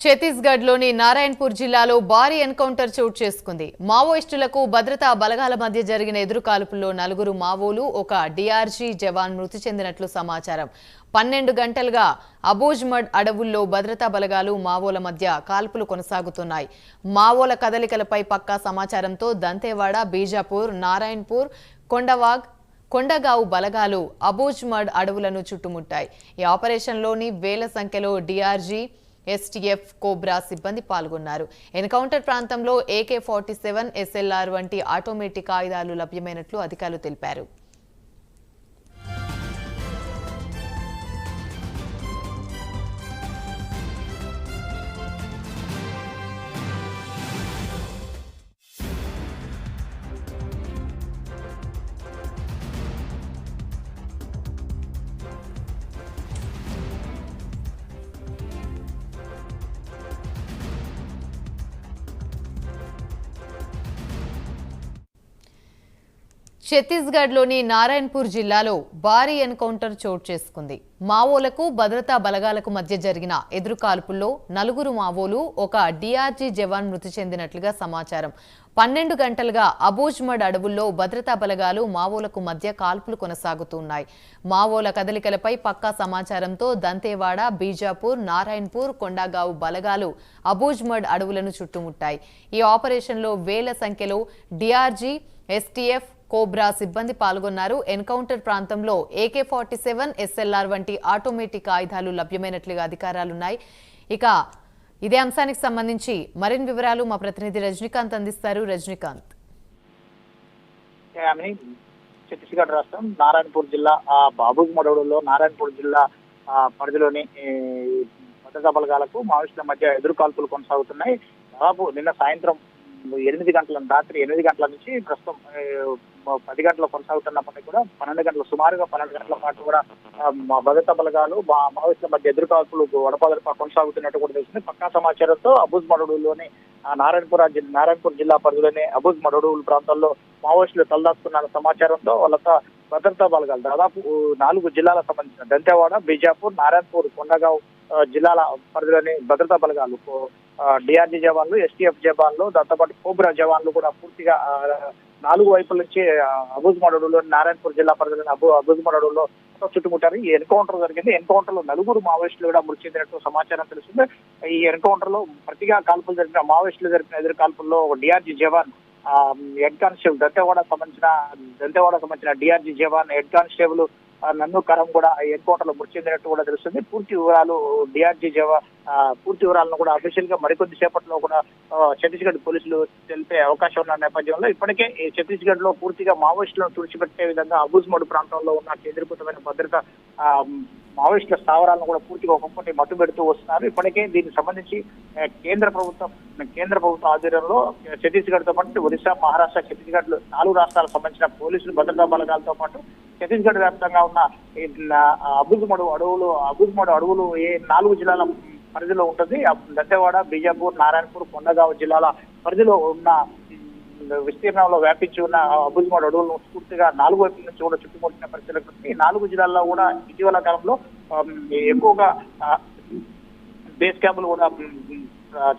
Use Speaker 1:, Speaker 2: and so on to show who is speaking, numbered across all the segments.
Speaker 1: ఛత్తీస్గఢ్లోని నారాయణపూర్ జిల్లాలో భారీ ఎన్కౌంటర్ చోటు చేసుకుంది. మావోయిస్టులకు భద్రతా బలగాల మధ్య జరిగిన ఎదురుకాల్పుల్లో 4 మావోలు, ఒక డీఆర్జీ జవాన్ మృతి చెందినట్లు సమాచారం. 12 గంటలుగా అబూజ్మడ్ అడవుల్లో భద్రతా బలగాలు, మావోల మధ్య కాల్పులు కొనసాగుతున్నాయి. మావోల కదలికలపై పక్కా సమాచారంతో దంతేవాడ, బీజాపూర్, నారాయణపూర్, కొండగావ్ బలగాలు అబూజ్మడ్ అడవులను చుట్టుముట్టాయి. ఈ ఆపరేషన్లోని వేల సంఖ్యలో డీఆర్జీ, ఎస్టీఎఫ్, కోబ్రా సిబ్బంది పాల్గొన్నారు. ఎన్కౌంటర్ ప్రాంతంలో AK-47, SLR వంటి ఆటోమేటిక్ ఆయుధాలు లభ్యమైనట్లు అధికారులు తెలిపారు. ఛత్తీస్గఢ్లోని నారాయణపూర్ జిల్లాలో భారీ ఎన్కౌంటర్ చోటు చేసుకుంది. మావోలకు, భద్రతా బలగాలకు మధ్య జరిగిన ఎదురుకాల్పుల్లో 4 మావోలు, ఒక డీఆర్జీ జవాన్ మృతి చెందినట్లుగా సమాచారం. 12 గంటలుగా అబూజ్మడ్ అడవుల్లో భద్రతా బలగాలు, మావోలకు మధ్య కాల్పులు కొనసాగుతున్నాయి. మావోల కదలికలపై పక్కా సమాచారంతో దంతేవాడ, బీజాపూర్, నారాయణపూర్, కొండగావ్ బలగాలు అబూజ్మడ్ అడవులను చుట్టుముట్టాయి. ఈ ఆపరేషన్లో వేల సంఖ్యలో డీఆర్జీ, ఎస్టీఎఫ్, కోబ్రా సిబ్బంది పాల్గొన్నారు. ఎన్కౌంటర్ ప్రాంతంలో AK-47, SLR వంటి ఆటోమేటిక్ ఆయుధాలు లభ్యమైనట్లుగా అధికారాలున్నాయి. ఇక ఇదే అంశానికి సంబంధించి మరిన్ని వివరాలు మా ప్రతినిధి రజనీకాంత్ అందిస్తారు. రజనీకాంత్.
Speaker 2: ఛత్తీస్గఢ్ రాష్ట్రం నారాయణపూర్ జిల్లా అబూజ్మడ్ అడవుల్లో నారాయణపూర్ జిల్లా పరిధిలోని భద్రతా బలగాలకు మావోయిస్టుల మధ్య ఎదురు కాల్పులు కొనసాగుతున్నాయి. దాదాపు నిన్న సాయంత్రం 8 గంటల రాత్రి 8 గంటల నుంచి ప్రస్తుతం 10 గంటలు కొనసాగుతున్నప్పటికీ కూడా 12 గంటల సుమారుగా 12 గంటల పాటు కూడా భద్రతా బలగాలు మావోయిస్టుల మధ్య ఎదురు కాల్పులు వడపదలపా కొనసాగుతున్నట్టు కూడా తెలిసింది. పక్కా సమాచారంతో అబూజ్మడ్ అడవుల్లోని నారాయణపూర్ జిల్లా పరిధిలోని అబూజ్మడ్ అడవుల ప్రాంతాల్లో మావోయిస్టులు తలదాస్తున్న సమాచారంతో వాళ్ళతో భద్రతా బలగాలు దాదాపు 4 జిల్లాలకు సంబంధించిన దంతేవాడ, బీజాపూర్, నారాయణపూర్, కొండగావ్ జిల్లాల పరిధిలోని భద్రతా బలగాలు, డిఆర్జీ జవాన్లు, ఎస్టీఎఫ్ జవాన్లు, దాంతోపాటు కోబ్రా జవాన్లు కూడా పూర్తిగా 4 వైపుల నుంచి అబూజ్మడ్ అడవుల్లో నారాయణపూర్ జిల్లా పరిధిలోని అబూజ్మడ్ అడవుల్లో చుట్టుముట్టారు. ఈ ఎన్కౌంటర్ జరిగింది. ఎన్కౌంటర్ లో 4 మావోయిస్టులు కూడా మృతి చెందినట్టు సమాచారం తెలిసింది. ఈ ఎన్కౌంటర్ లో ప్రతిగా కాల్పులు జరిపిన మావోయిస్టులు జరిపిన ఎదురు కాల్పుల్లో డిఆర్జీ జవాన్ హెడ్ కానిస్టేబుల్ దంతేవాడకు సంబంధించిన డిఆర్జీ జవాన్ హెడ్ కానిస్టేబుల్ నన్ను కరం కూడా ఎన్కౌంటర్ లో మృతి చెందినట్టు కూడా తెలుస్తుంది. పూర్తి వివరాలను కూడా అఫీషియల్ గా మరికొద్ది సేపట్లో కూడా ఛత్తీస్గఢ్ పోలీసులు తెలిపే అవకాశం ఉన్న నేపథ్యంలో ఇప్పటికే ఛత్తీస్గఢ్ లో పూర్తిగా మావోయిస్టులను తుడిచిపెట్టే విధంగా అబూజ్మడ్ ప్రాంతంలో ఉన్న కేంద్రీకృతమైన భద్రత మావోయిస్టుల స్థావరాలను కూడా పూర్తిగా ఒక్కొక్కటి మట్టు పెడుతూ వస్తున్నారు. ఇప్పటికే దీనికి సంబంధించి కేంద్ర ప్రభుత్వం ఆధ్వర్యంలో ఛత్తీస్గఢ్ తో పాటు ఒరిస్సా, మహారాష్ట్ర, ఛత్తీస్గఢ్ 4 రాష్ట్రాలకు సంబంధించిన పోలీసులు, భద్రతా బలగాలతో పాటు ఛత్తీస్గఢ్ వ్యాప్తంగా ఉన్న అబూజ్మడ్ అడవులు 4 జిల్లాల పరిధిలో ఉంటుంది. దంతేవాడ, బీజాపూర్, నారాయణపూర్, కొండగావ్ జిల్లాల పరిధిలో ఉన్న విస్తీర్ణంలో వ్యాపించి ఉన్న అబూజ్మడ్ అడవులను పూర్తిగా 4 వైపుల నుంచి కూడా చుట్టుముట్టిన పరిస్థితులు ఈ 4 జిల్లాల్లో కూడా ఇటీవల కాలంలో ఎక్కువగా బేస్ క్యాంపులు కూడా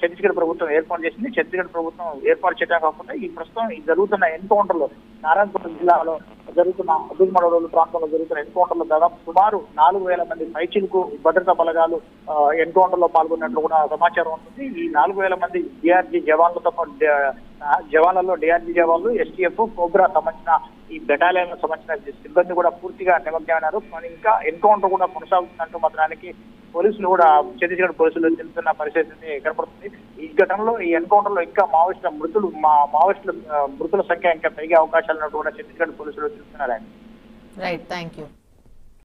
Speaker 2: ఛత్తీస్గఢ్ ప్రభుత్వం ఏర్పాటు చేసింది. ఛత్తీస్గఢ్ ప్రభుత్వం ఏర్పాటు చేయడం కాకుండా ఈ ప్రస్తుతం జరుగుతున్న ఎన్కౌంటర్ లో నారాయణపూర్ జిల్లాలో జరుగుతున్న అబూజ్మడ్ అడవుల ప్రాంతంలో జరుగుతున్న ఎన్కౌంటర్ లో దాదాపు సుమారు 4000 మంది పైచిలకు భద్రతా బలగాలు ఎన్కౌంటర్ లో పాల్గొన్నట్లు కూడా సమాచారం ఉంటుంది. ఈ 4000 మంది డిఆర్జీ జవాన్లతో పాటు జవాన్లలో డిఆర్జీ జవాన్లు, ఎస్టీఎఫ్, కోబ్రా సంబంధించిన ఈ బెటాలియన్ సంబంధించిన సిబ్బంది కూడా పూర్తిగా నిమగ్నమైనారు. ఇంకా ఎన్కౌంటర్ కూడా కొనసాగుతున్నట్టు మాత్రానికి పోలీసులు కూడా ఛత్తీస్గఢ్ పోలీసులు తెలుస్తున్న పరిస్థితి కనపడుతుంది. ఈ ఘటనలో ఈ ఎన్కౌంటర్ లో ఇంకా మావోయిస్టుల మృతుల సంఖ్య ఇంకా పెరిగే అవకాశాలు ఉన్నట్టు కూడా ఛత్తీస్గఢ్ పోలీసులు తెలుస్తున్నారు.
Speaker 1: Right, thank you.